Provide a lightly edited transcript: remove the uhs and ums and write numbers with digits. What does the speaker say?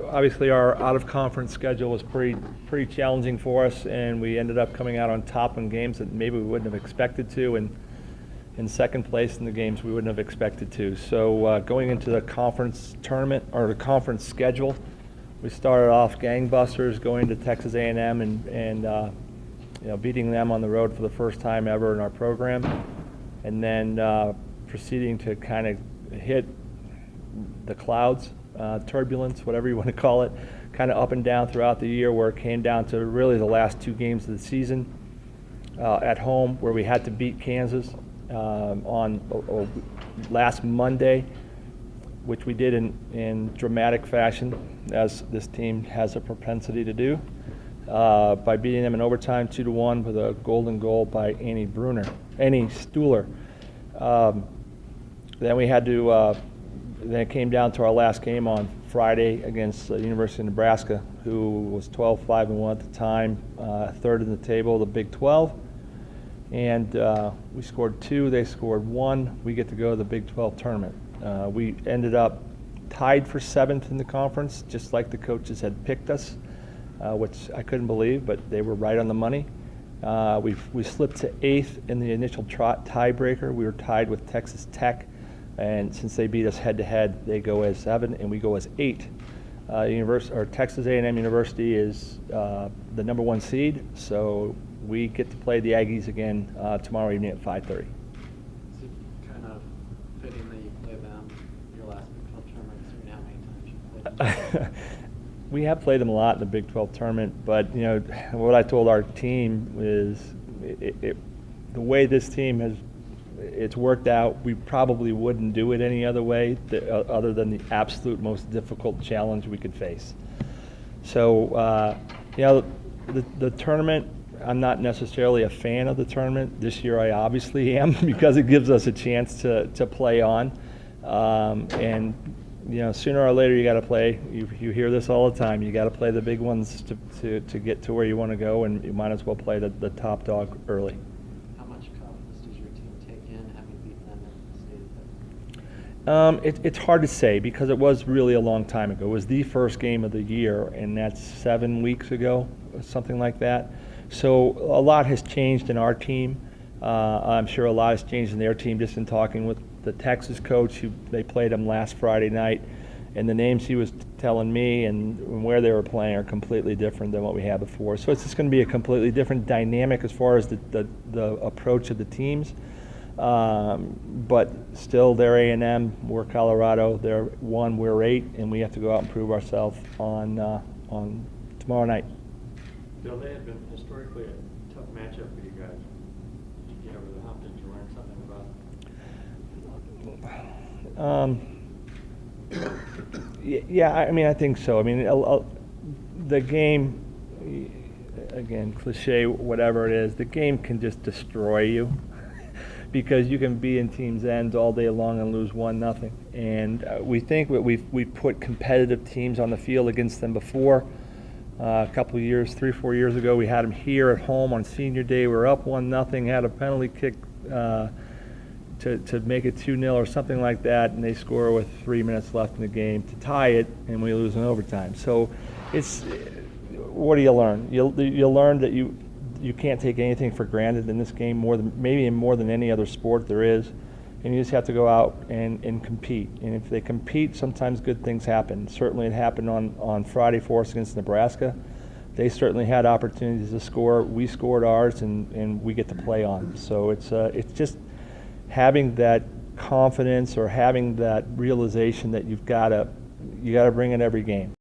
obviously our out-of-conference schedule was pretty challenging for us, and we ended up coming out on top in games that maybe we wouldn't have expected to, and in second place in the games we wouldn't have expected to. So going into the conference tournament, or the conference schedule, we started off gangbusters, going to Texas A&M and beating them on the road for the first time ever in our program, and then proceeding to kind of hit the clouds, turbulence, whatever you want to call it, kind of up and down throughout the year, where it came down to really the last two games of the season at home, where we had to beat Kansas on last Monday, which we did in dramatic fashion, as this team has a propensity to do, by beating them in overtime 2-1 with a golden goal by Annie Stuhler. Then we had to. Then it came down to our last game on Friday against the University of Nebraska, who was 12-5-1 at the time, third in the table, the Big 12. And we scored 2, they scored 1. We get to go to the Big 12 tournament. We ended up tied for 7th in the conference, just like the coaches had picked us, which I couldn't believe, but they were right on the money. We slipped to 8th in the initial tiebreaker. We were tied with Texas Tech. And since they beat us head-to-head, they go as 7 and we go as 8. Texas A&M University is the number 1 seed, so we get to play the Aggies again tomorrow evening at 5:30. Is it kind of fitting that you play them your last Big 12 tournament, considering how many times you played them? We have played them a lot in the Big 12 tournament, but what I told our team is the way this team it's worked out, we probably wouldn't do it any other way other than the absolute most difficult challenge we could face. So, the tournament, I'm not necessarily a fan of the tournament. This year I obviously am, because it gives us a chance to play on. And sooner or later you got to play. You hear this all the time. You got to play the big ones to get to where you want to go, and you might as well play the top dog early. It's hard to say, because it was really a long time ago. It was the first game of the year, and that's 7 weeks ago, something like that. So a lot has changed in our team. I'm sure a lot has changed in their team, just in talking with the Texas coach. They played them last Friday night, and the names he was telling me and where they were playing are completely different than what we had before. So it's just going to be a completely different dynamic as far as the approach of the teams. But still, they're A&M, we're Colorado. They're 1, we're 8, and we have to go out and prove ourselves on tomorrow night. Bill, they had been historically a tough matchup for you guys. Did you get over the hump? Did you learn something about it? Yeah, I think so. The game, again, cliche, whatever it is, the game can just destroy you. Because you can be in teams' ends all day long and lose 1-0. And we think that we've put competitive teams on the field against them before. A couple of years, 3-4 years ago, we had them here at home on senior day. We were up 1-0, had a penalty kick to make it 2-0 or something like that, and they score with 3 minutes left in the game to tie it, and we lose in overtime. So what do you learn? You'll learn that you can't take anything for granted in this game, more than any other sport there is, and you just have to go out and compete. And if they compete, sometimes good things happen. Certainly it happened on Friday for us against Nebraska. They certainly had opportunities to score. We scored ours, and we get to play on. So it's just having that confidence, or having that realization that you got to bring in every game.